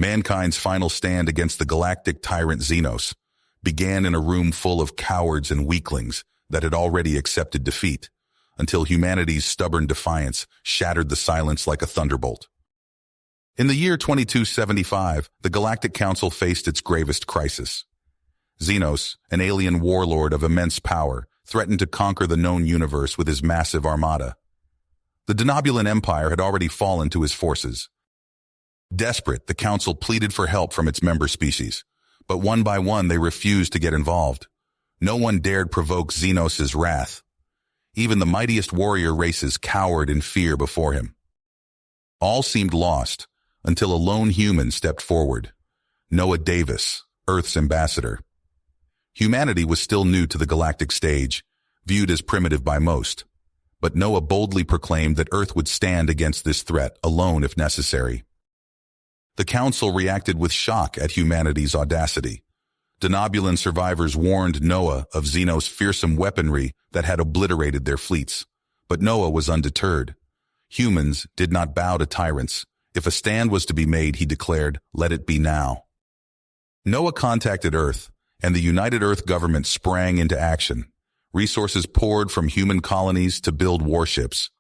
Mankind's final stand against the galactic tyrant Xenos began in a room full of cowards and weaklings that had already accepted defeat, until humanity's stubborn defiance shattered the silence like a thunderbolt. In the year 2275, the Galactic Council faced its gravest crisis. Xenos, an alien warlord of immense power, threatened to conquer the known universe with his massive armada. The Denobulan Empire had already fallen to his forces. Desperate, the Council pleaded for help from its member species, but one by one they refused to get involved. No one dared provoke Xenos' wrath. Even the mightiest warrior races cowered in fear before him. All seemed lost until a lone human stepped forward, Noah Davis, Earth's ambassador. Humanity was still new to the galactic stage, viewed as primitive by most, but Noah boldly proclaimed that Earth would stand against this threat alone if necessary. The Council reacted with shock at humanity's audacity. Denobulan survivors warned Noah of Xenos' fearsome weaponry that had obliterated their fleets, but Noah was undeterred. Humans did not bow to tyrants. If a stand was to be made, he declared, let it be now. Noah contacted Earth, and the United Earth government sprang into action. Resources poured from human colonies to build warships.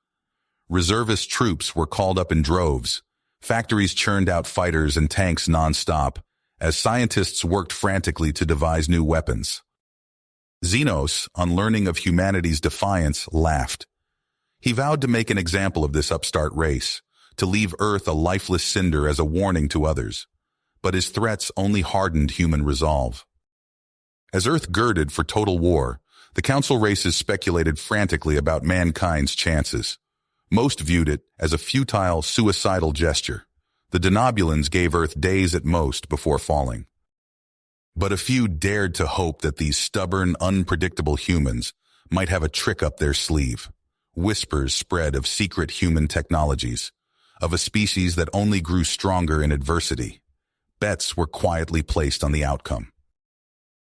Reservist troops were called up in droves. Factories churned out fighters and tanks non-stop, as scientists worked frantically to devise new weapons. Xenos, on learning of humanity's defiance, laughed. He vowed to make an example of this upstart race, to leave Earth a lifeless cinder as a warning to others. But his threats only hardened human resolve. As Earth girded for total war, the Council races speculated frantically about mankind's chances. Most viewed it as a futile, suicidal gesture. The Denobulans gave Earth days at most before falling. But a few dared to hope that these stubborn, unpredictable humans might have a trick up their sleeve. Whispers spread of secret human technologies, of a species that only grew stronger in adversity. Bets were quietly placed on the outcome.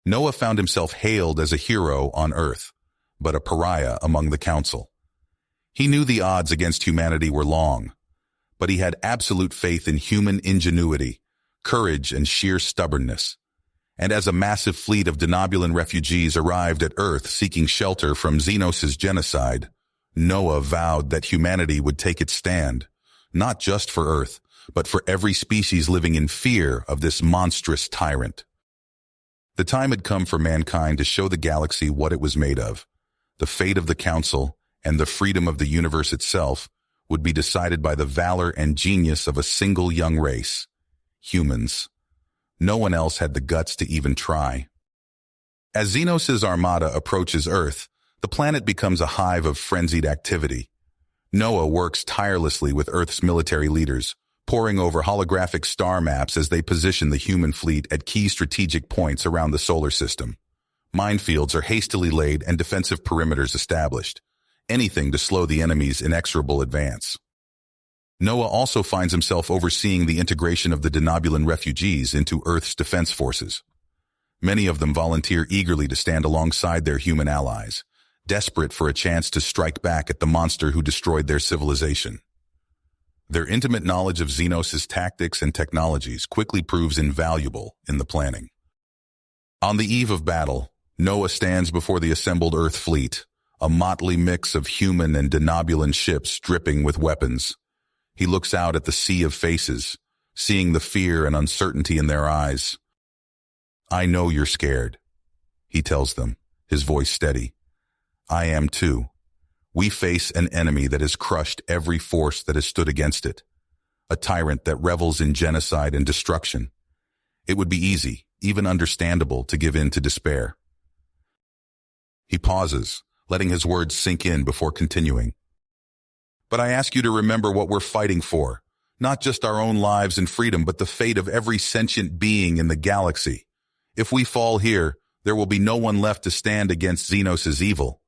Noah found himself hailed as a hero on Earth, but a pariah among the Council. He knew the odds against humanity were long, but he had absolute faith in human ingenuity, courage, and sheer stubbornness. And as a massive fleet of Denobulan refugees arrived at Earth seeking shelter from Xenos' genocide, Noah vowed that humanity would take its stand, not just for Earth, but for every species living in fear of this monstrous tyrant. The time had come for mankind to show the galaxy what it was made of. The fate of the Council and the freedom of the universe itself would be decided by the valor and genius of a single young race, humans. No one else had the guts to even try. As Xenos' armada approaches Earth, the planet becomes a hive of frenzied activity. Noah works tirelessly with Earth's military leaders, poring over holographic star maps as they position the human fleet at key strategic points around the solar system. Minefields are hastily laid and defensive perimeters established, anything to slow the enemy's inexorable advance. Noah also finds himself overseeing the integration of the Denobulan refugees into Earth's defense forces. Many of them volunteer eagerly to stand alongside their human allies, desperate for a chance to strike back at the monster who destroyed their civilization. Their intimate knowledge of Xenos' tactics and technologies quickly proves invaluable in the planning. On the eve of battle, Noah stands before the assembled Earth fleet, a motley mix of human and Denobulan ships dripping with weapons. He looks out at the sea of faces, seeing the fear and uncertainty in their eyes. "I know you're scared," he tells them, his voice steady. "I am too. We face an enemy that has crushed every force that has stood against it, a tyrant that revels in genocide and destruction. It would be easy, even understandable, to give in to despair." He pauses, letting his words sink in before continuing. "But I ask you to remember what we're fighting for, not just our own lives and freedom, but the fate of every sentient being in the galaxy. If we fall here, there will be no one left to stand against Xenos' evil."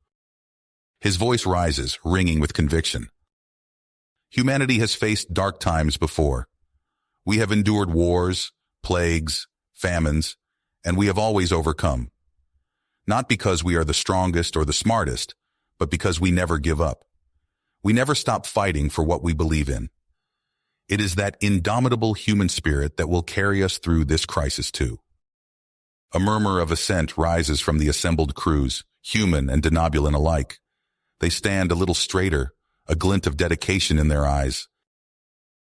His voice rises, ringing with conviction. Humanity has faced dark times before. We have endured wars, plagues, famines, and we have always overcome. Not because we are the strongest or the smartest, but because we never give up. We never stop fighting for what we believe in. It is that indomitable human spirit that will carry us through this crisis too. A murmur of assent rises from the assembled crews, human and denobulan alike. They stand a little straighter, a glint of dedication in their eyes.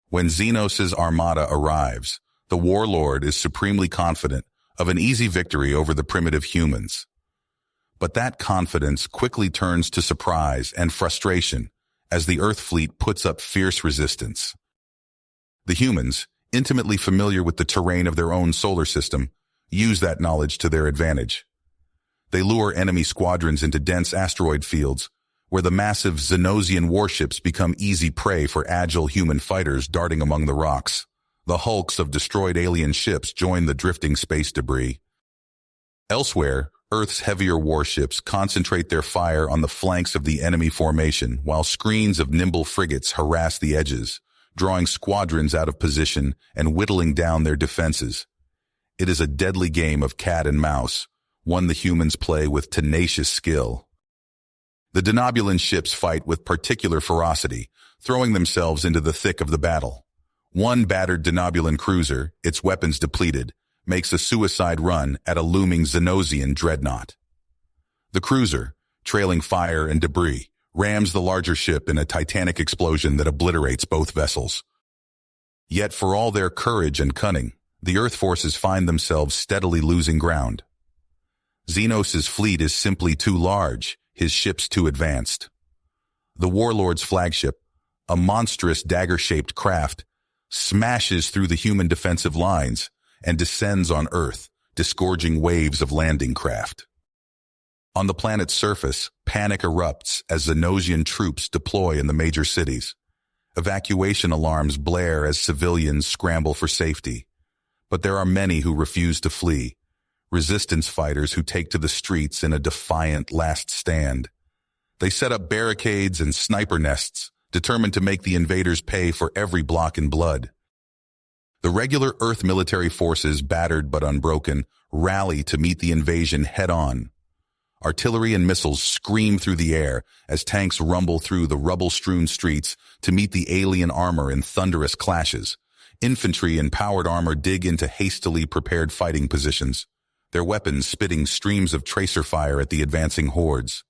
When Xenos' armada arrives, the warlord is supremely confident of an easy victory over the primitive humans. But that confidence quickly turns to surprise and frustration as the Earth fleet puts up fierce resistance. The humans, intimately familiar with the terrain of their own solar system, use that knowledge to their advantage. They lure enemy squadrons into dense asteroid fields, where the massive Xenosian warships become easy prey for agile human fighters darting among the rocks. The hulks of destroyed alien ships join the drifting space debris. Elsewhere, Earth's heavier warships concentrate their fire on the flanks of the enemy formation, while screens of nimble frigates harass the edges, drawing squadrons out of position and whittling down their defenses. It is a deadly game of cat and mouse, one the humans play with tenacious skill. The denobulan ships fight with particular ferocity, throwing themselves into the thick of the battle. One battered denobulan cruiser, its weapons depleted, makes a suicide run at a looming Xenosian dreadnought. The cruiser, trailing fire and debris, rams the larger ship in a titanic explosion that obliterates both vessels. Yet for all their courage and cunning, the Earth forces find themselves steadily losing ground. Xenos' fleet is simply too large, his ships too advanced. The warlord's flagship, a monstrous dagger-shaped craft, smashes through the human defensive lines and descends on Earth, disgorging waves of landing craft. On the planet's surface, panic erupts as Xenosian troops deploy in the major cities. Evacuation alarms blare as civilians scramble for safety. But there are many who refuse to flee, resistance fighters who take to the streets in a defiant last stand. They set up barricades and sniper nests, determined to make the invaders pay for every block in blood. The regular Earth military forces, battered but unbroken, rally to meet the invasion head-on. Artillery and missiles scream through the air as tanks rumble through the rubble-strewn streets to meet the alien armor in thunderous clashes. Infantry and powered armor dig into hastily prepared fighting positions, their weapons spitting streams of tracer fire at the advancing hordes.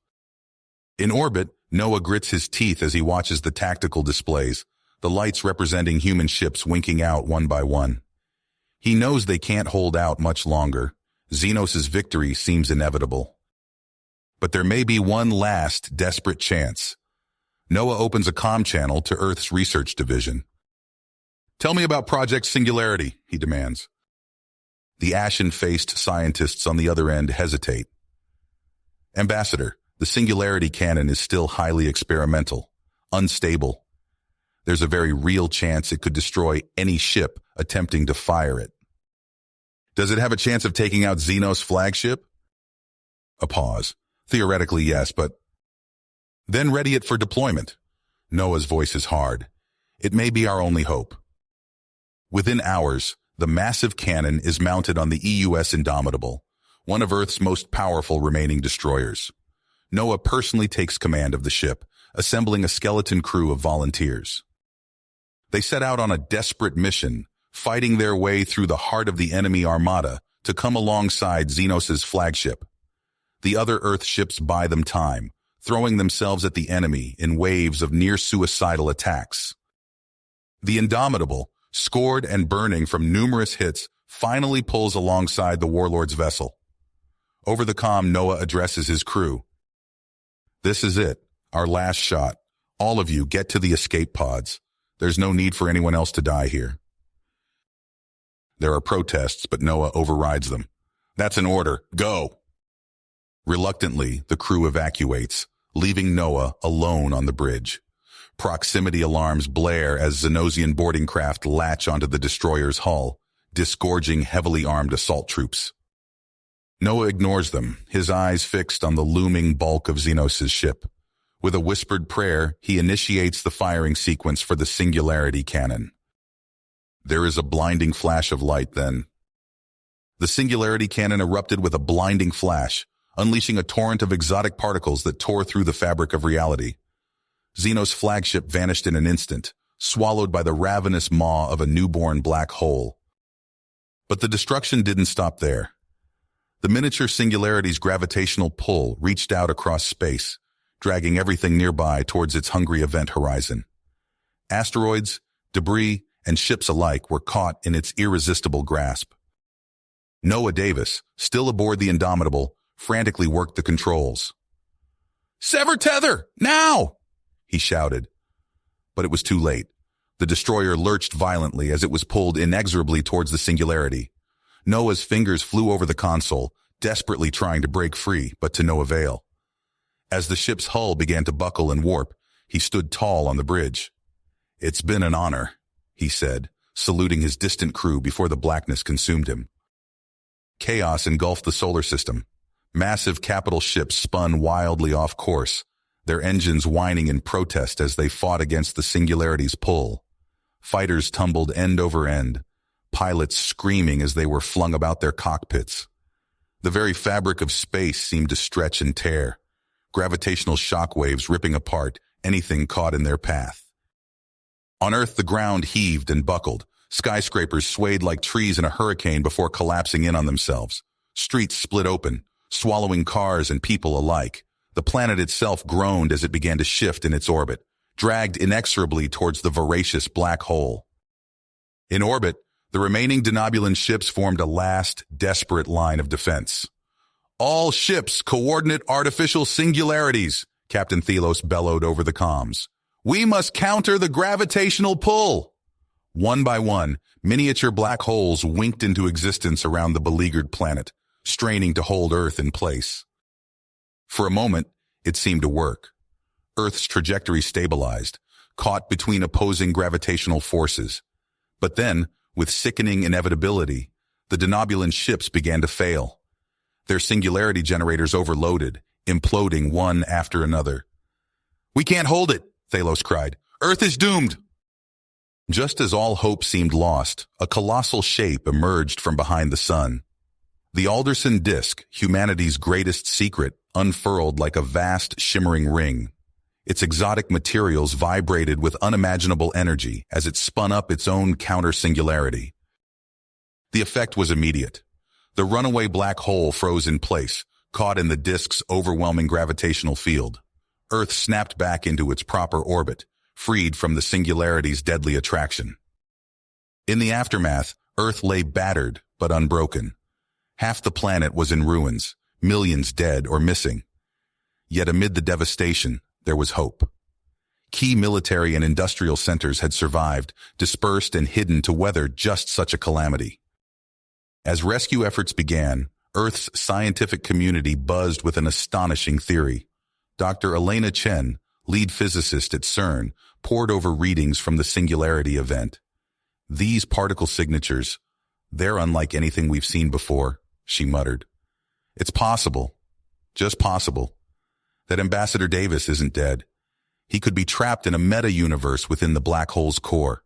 In orbit, Noah grits his teeth as he watches the tactical displays, the lights representing human ships winking out one by one. He knows they can't hold out much longer. Xenos' victory seems inevitable. But there may be one last, desperate chance. Noah opens a comm channel to Earth's research division. "Tell me about Project Singularity," he demands. The ashen-faced scientists on the other end hesitate. "Ambassador, the Singularity cannon is still highly experimental, unstable. There's a very real chance it could destroy any ship attempting to fire it." "Does it have a chance of taking out Xenos' flagship?" A pause. "Theoretically, yes, but—" "Then ready it for deployment." Noah's voice is hard. "It may be our only hope." Within hours, the massive cannon is mounted on the EUS Indomitable, one of Earth's most powerful remaining destroyers. Noah personally takes command of the ship, assembling a skeleton crew of volunteers. They set out on a desperate mission, fighting their way through the heart of the enemy armada to come alongside Xenos' flagship. The other Earth ships buy them time, throwing themselves at the enemy in waves of near-suicidal attacks. The Indomitable, scored and burning from numerous hits, finally pulls alongside the warlord's vessel. Over the comm, Noah addresses his crew. "This is it, our last shot. All of you get to the escape pods. There's no need for anyone else to die here." There are protests, but Noah overrides them. "That's an order. Go!" Reluctantly, the crew evacuates, leaving Noah alone on the bridge. Proximity alarms blare as Xenosian boarding craft latch onto the destroyer's hull, disgorging heavily armed assault troops. Noah ignores them, his eyes fixed on the looming bulk of Xenos' ship. With a whispered prayer, he initiates the firing sequence for the Singularity cannon. There is a blinding flash of light then. The Singularity cannon erupted with a blinding flash, unleashing a torrent of exotic particles that tore through the fabric of reality. Xenos' flagship vanished in an instant, swallowed by the ravenous maw of a newborn black hole. But the destruction didn't stop there. The miniature singularity's gravitational pull reached out across space, dragging everything nearby towards its hungry event horizon. Asteroids, debris, and ships alike were caught in its irresistible grasp. Noah Davis, still aboard the Indomitable, frantically worked the controls. "Sever tether, now!" he shouted. But it was too late. The destroyer lurched violently as it was pulled inexorably towards the singularity. Noah's fingers flew over the console, desperately trying to break free, but to no avail. As the ship's hull began to buckle and warp, he stood tall on the bridge. "It's been an honor," he said, saluting his distant crew before the blackness consumed him. Chaos engulfed the solar system. Massive capital ships spun wildly off course, their engines whining in protest as they fought against the singularity's pull. Fighters tumbled end over end, pilots screaming as they were flung about their cockpits. The very fabric of space seemed to stretch and tear, gravitational shockwaves ripping apart anything caught in their path. On Earth, the ground heaved and buckled. Skyscrapers swayed like trees in a hurricane before collapsing in on themselves. Streets split open, swallowing cars and people alike. The planet itself groaned as it began to shift in its orbit, dragged inexorably towards the voracious black hole. In orbit, the remaining Denobulan ships formed a last, desperate line of defense. "All ships, coordinate artificial singularities," Captain Thelos bellowed over the comms. "We must counter the gravitational pull." One by one, miniature black holes winked into existence around the beleaguered planet, straining to hold Earth in place. For a moment, it seemed to work. Earth's trajectory stabilized, caught between opposing gravitational forces. But then, with sickening inevitability, the Denobulan ships began to fail. Their singularity generators overloaded, imploding one after another. "We can't hold it," Thelos cried. "Earth is doomed." Just as all hope seemed lost, a colossal shape emerged from behind the sun. The Alderson disk, humanity's greatest secret, unfurled like a vast, shimmering ring. Its exotic materials vibrated with unimaginable energy as it spun up its own counter-singularity. The effect was immediate. The runaway black hole froze in place, caught in the disk's overwhelming gravitational field. Earth snapped back into its proper orbit, freed from the singularity's deadly attraction. In the aftermath, Earth lay battered but unbroken. Half the planet was in ruins, millions dead or missing. Yet amid the devastation, there was hope. Key military and industrial centers had survived, dispersed and hidden to weather just such a calamity. As rescue efforts began, Earth's scientific community buzzed with an astonishing theory. Dr. Elena Chen, lead physicist at CERN, pored over readings from the singularity event. "These particle signatures, they're unlike anything we've seen before," she muttered. "It's possible, just possible, that Ambassador Davis isn't dead. He could be trapped in a meta-universe within the black hole's core."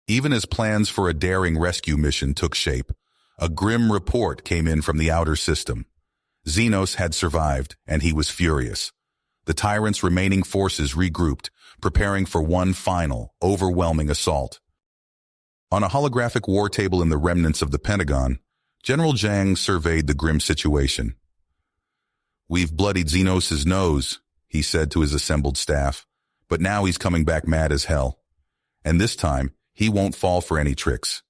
Even as plans for a daring rescue mission took shape, a grim report came in from the outer system. Xenos had survived, and he was furious. The tyrant's remaining forces regrouped, preparing for one final, overwhelming assault. On a holographic war table in the remnants of the Pentagon, General Zhang surveyed the grim situation. "We've bloodied Xenos' nose," he said to his assembled staff, "but now he's coming back mad as hell. And this time, he won't fall for any tricks.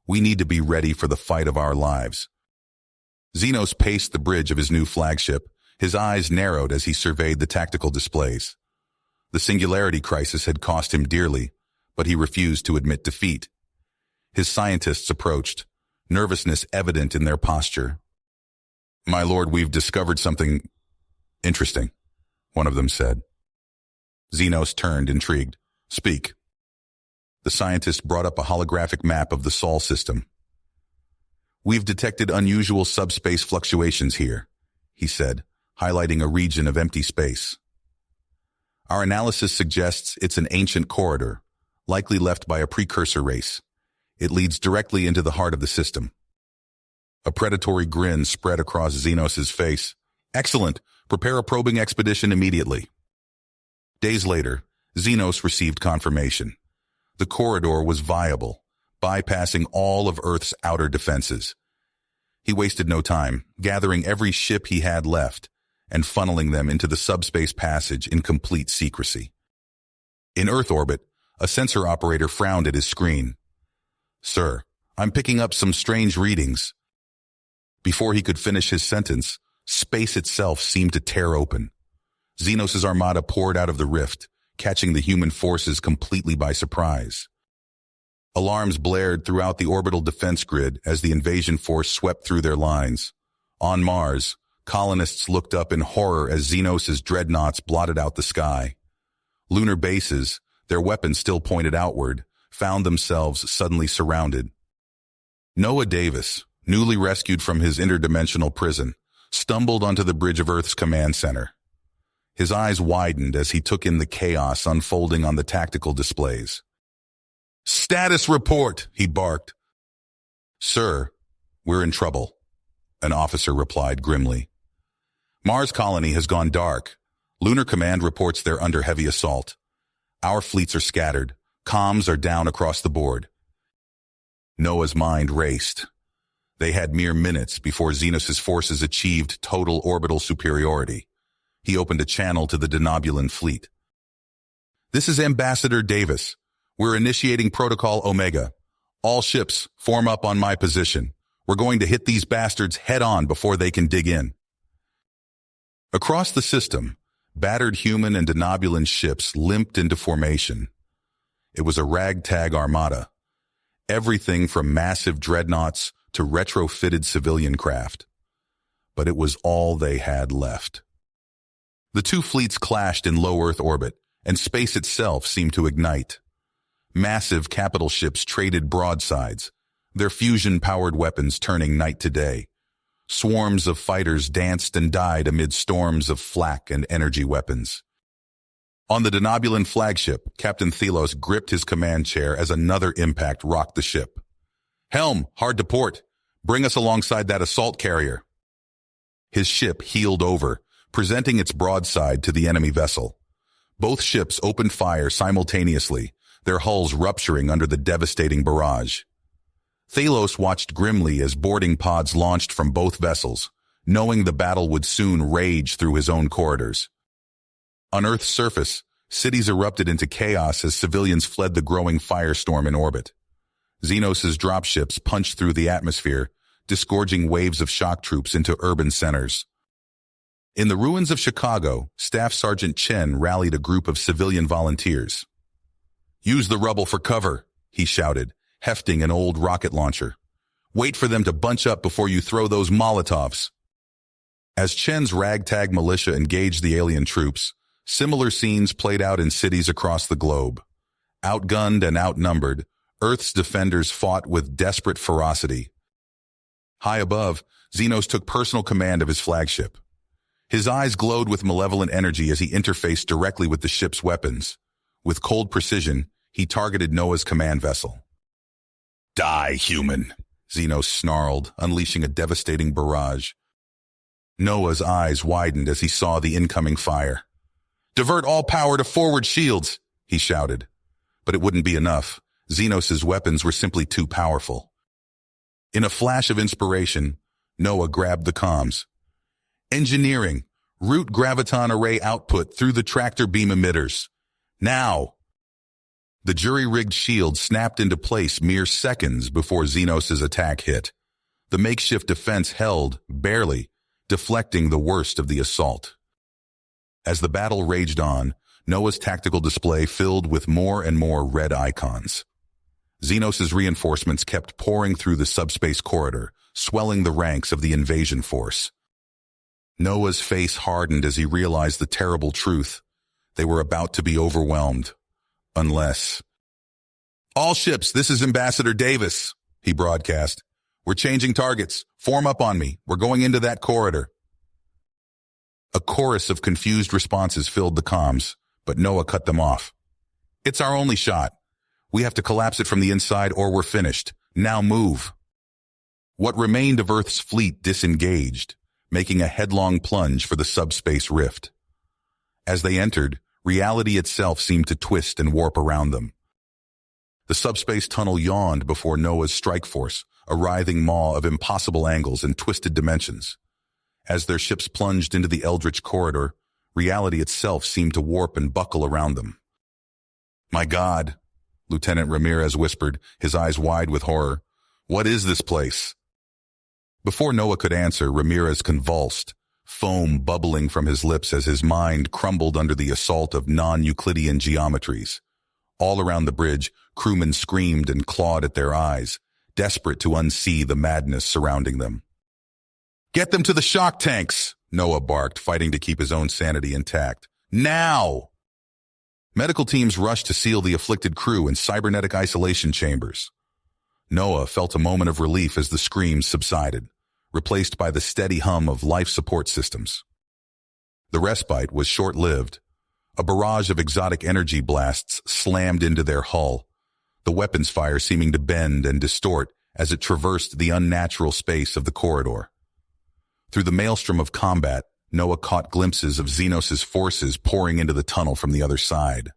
We need to be ready for the fight of our lives." Xenos paced the bridge of his new flagship, his eyes narrowed as he surveyed the tactical displays. The singularity crisis had cost him dearly, but he refused to admit defeat. His scientists approached, nervousness evident in their posture. "My lord, we've discovered something interesting," one of them said. Xenos turned, intrigued. "Speak." The scientist brought up a holographic map of the Sol system. "We've detected unusual subspace fluctuations here," he said, highlighting a region of empty space. "Our analysis suggests it's an ancient corridor, likely left by a precursor race. It leads directly into the heart of the system." A predatory grin spread across Xenos' face. "Excellent. Prepare a probing expedition immediately." Days later, Xenos received confirmation. The corridor was viable, bypassing all of Earth's outer defenses. He wasted no time, gathering every ship he had left and funneling them into the subspace passage in complete secrecy. In Earth orbit, a sensor operator frowned at his screen. "Sir, I'm picking up some strange readings." Before he could finish his sentence, space itself seemed to tear open. Xenos' armada poured out of the rift, catching the human forces completely by surprise. Alarms blared throughout the orbital defense grid as the invasion force swept through their lines. On Mars, colonists looked up in horror as Xenos' dreadnoughts blotted out the sky. Lunar bases, their weapons still pointed outward, found themselves suddenly surrounded. Noah Davis, newly rescued from his interdimensional prison, stumbled onto the bridge of Earth's command center. His eyes widened as he took in the chaos unfolding on the tactical displays. "Status report," he barked. "Sir, we're in trouble," an officer replied grimly. "Mars colony has gone dark. Lunar Command reports they're under heavy assault. Our fleets are scattered. Comms are down across the board." Noah's mind raced. They had mere minutes before Xenos' forces achieved total orbital superiority. He opened a channel to the Denobulan fleet. "This is Ambassador Davis. We're initiating Protocol Omega. All ships, form up on my position. We're going to hit these bastards head-on before they can dig in." Across the system, battered human and Denobulan ships limped into formation. It was a ragtag armada. Everything from massive dreadnoughts to retrofitted civilian craft. But it was all they had left. The two fleets clashed in low Earth orbit, and space itself seemed to ignite. Massive capital ships traded broadsides, their fusion-powered weapons turning night to day. Swarms of fighters danced and died amid storms of flak and energy weapons. On the Denobulan flagship, Captain Thelos gripped his command chair as another impact rocked the ship. "Helm, hard to port. Bring us alongside that assault carrier." His ship heeled over, presenting its broadside to the enemy vessel. Both ships opened fire simultaneously, their hulls rupturing under the devastating barrage. Thelos watched grimly as boarding pods launched from both vessels, knowing the battle would soon rage through his own corridors. On Earth's surface, cities erupted into chaos as civilians fled the growing firestorm in orbit. Xenos' dropships punched through the atmosphere, disgorging waves of shock troops into urban centers. In the ruins of Chicago, Staff Sergeant Chen rallied a group of civilian volunteers. "Use the rubble for cover," he shouted, hefting an old rocket launcher. "Wait for them to bunch up before you throw those Molotovs." As Chen's ragtag militia engaged the alien troops, similar scenes played out in cities across the globe. Outgunned and outnumbered, Earth's defenders fought with desperate ferocity. High above, Xenos took personal command of his flagship. His eyes glowed with malevolent energy as he interfaced directly with the ship's weapons. With cold precision, he targeted Noah's command vessel. "Die, human," Xenos snarled, unleashing a devastating barrage. Noah's eyes widened as he saw the incoming fire. "Divert all power to forward shields," he shouted. But it wouldn't be enough. Xenos' weapons were simply too powerful. In a flash of inspiration, Noah grabbed the comms. "Engineering, route graviton array output through the tractor beam emitters. Now!" The jury-rigged shield snapped into place mere seconds before Xenos' attack hit. The makeshift defense held, barely, deflecting the worst of the assault. As the battle raged on, Noah's tactical display filled with more and more red icons. Xenos' reinforcements kept pouring through the subspace corridor, swelling the ranks of the invasion force. Noah's face hardened as he realized the terrible truth. They were about to be overwhelmed. Unless... "All ships, this is Ambassador Davis," he broadcast. "We're changing targets. Form up on me. We're going into that corridor." A chorus of confused responses filled the comms, but Noah cut them off. "It's our only shot. We have to collapse it from the inside or we're finished. Now move." What remained of Earth's fleet disengaged, making a headlong plunge for the subspace rift. As they entered, reality itself seemed to twist and warp around them. The subspace tunnel yawned before Noah's strike force, a writhing maw of impossible angles and twisted dimensions. As their ships plunged into the eldritch corridor, reality itself seemed to warp and buckle around them. "My God," Lieutenant Ramirez whispered, his eyes wide with horror. "What is this place?" Before Noah could answer, Ramirez convulsed, foam bubbling from his lips as his mind crumbled under the assault of non-Euclidean geometries. All around the bridge, crewmen screamed and clawed at their eyes, desperate to unsee the madness surrounding them. "Get them to the shock tanks!" Noah barked, fighting to keep his own sanity intact. "Now!" Medical teams rushed to seal the afflicted crew in cybernetic isolation chambers. Noah felt a moment of relief as the screams subsided, replaced by the steady hum of life support systems. The respite was short-lived. A barrage of exotic energy blasts slammed into their hull, the weapons fire seeming to bend and distort as it traversed the unnatural space of the corridor. Through the maelstrom of combat, Noah caught glimpses of Xenos' forces pouring into the tunnel from the other side.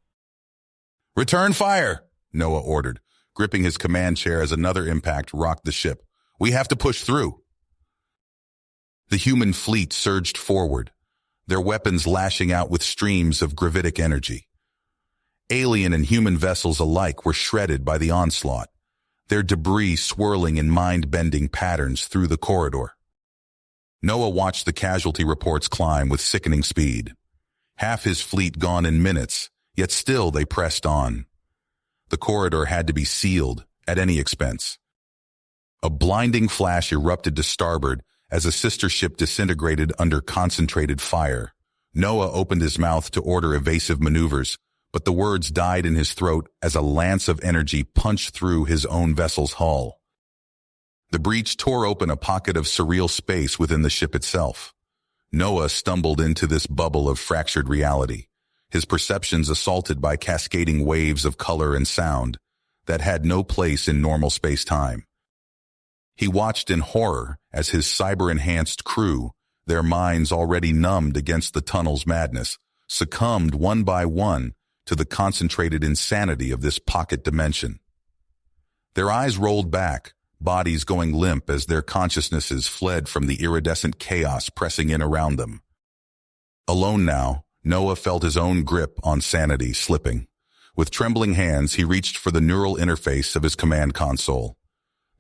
"Return fire!" Noah ordered, gripping his command chair as another impact rocked the ship. "We have to push through." The human fleet surged forward, their weapons lashing out with streams of gravitic energy. Alien and human vessels alike were shredded by the onslaught, their debris swirling in mind-bending patterns through the corridor. Noah watched the casualty reports climb with sickening speed. Half his fleet gone in minutes, yet still they pressed on. The corridor had to be sealed at any expense. A blinding flash erupted to starboard as a sister ship disintegrated under concentrated fire. Noah opened his mouth to order evasive maneuvers, but the words died in his throat as a lance of energy punched through his own vessel's hull. The breach tore open a pocket of surreal space within the ship itself. Noah stumbled into this bubble of fractured reality, his perceptions assaulted by cascading waves of color and sound that had no place in normal space-time. He watched in horror as his cyber-enhanced crew, their minds already numbed against the tunnel's madness, succumbed one by one to the concentrated insanity of this pocket dimension. Their eyes rolled back, bodies going limp as their consciousnesses fled from the iridescent chaos pressing in around them. Alone now, Noah felt his own grip on sanity slipping. With trembling hands, he reached for the neural interface of his command console.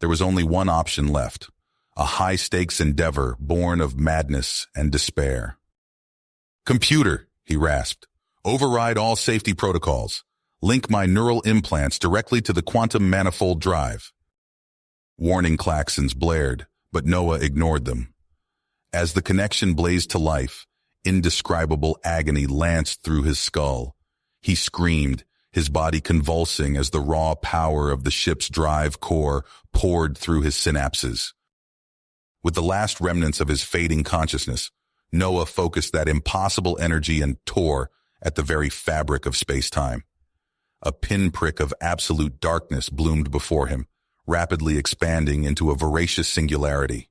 There was only one option left, a high-stakes endeavor born of madness and despair. "Computer," he rasped, "override all safety protocols. Link my neural implants directly to the quantum manifold drive." Warning klaxons blared, but Noah ignored them. As the connection blazed to life, indescribable agony lanced through his skull. He screamed, his body convulsing as the raw power of the ship's drive core poured through his synapses. With the last remnants of his fading consciousness, Noah focused that impossible energy and tore at the very fabric of space-time. A pinprick of absolute darkness bloomed before him, rapidly expanding into a voracious singularity.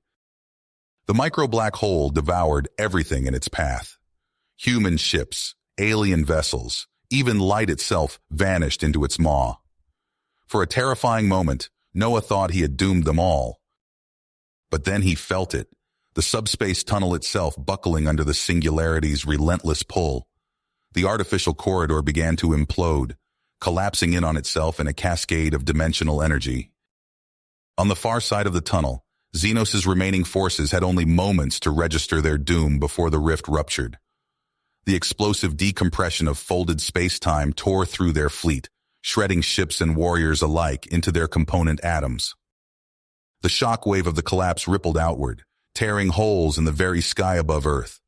The micro-black hole devoured everything in its path. Human ships, alien vessels, even light itself vanished into its maw. For a terrifying moment, Noah thought he had doomed them all. But then he felt it, the subspace tunnel itself buckling under the singularity's relentless pull. The artificial corridor began to implode, collapsing in on itself in a cascade of dimensional energy. On the far side of the tunnel, Xenos' remaining forces had only moments to register their doom before the rift ruptured. The explosive decompression of folded space-time tore through their fleet, shredding ships and warriors alike into their component atoms. The shockwave of the collapse rippled outward, tearing holes in the very sky above Earth.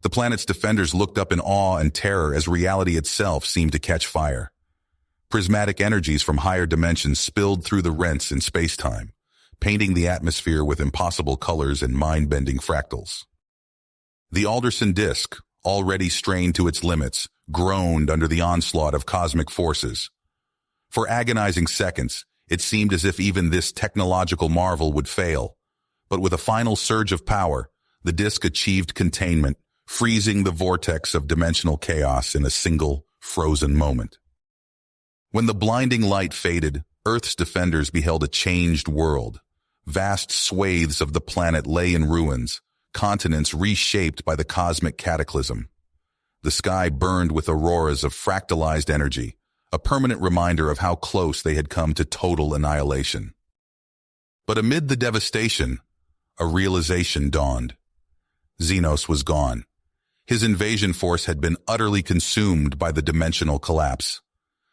The planet's defenders looked up in awe and terror as reality itself seemed to catch fire. Prismatic energies from higher dimensions spilled through the rents in space-time, painting the atmosphere with impossible colors and mind-bending fractals. The Alderson disk, already strained to its limits, groaned under the onslaught of cosmic forces. For agonizing seconds, it seemed as if even this technological marvel would fail. But with a final surge of power, the disk achieved containment, freezing the vortex of dimensional chaos in a single, frozen moment. When the blinding light faded, Earth's defenders beheld a changed world. Vast swathes of the planet lay in ruins, continents reshaped by the cosmic cataclysm. The sky burned with auroras of fractalized energy, a permanent reminder of how close they had come to total annihilation. But amid the devastation, a realization dawned. Xenos was gone. His invasion force had been utterly consumed by the dimensional collapse.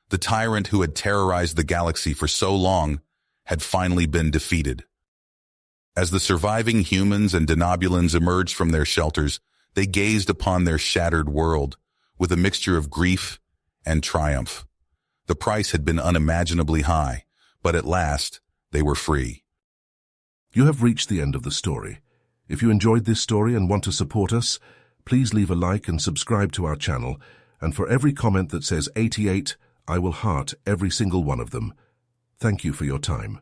The tyrant who had terrorized the galaxy for so long had finally been defeated. As the surviving humans and denobulans emerged from their shelters, they gazed upon their shattered world with a mixture of grief and triumph. The price had been unimaginably high, but at last they were free. You have reached the end of the story. If you enjoyed this story and want to support us, please leave a like and subscribe to our channel, and for every comment that says 88, I will heart every single one of them. Thank you for your time.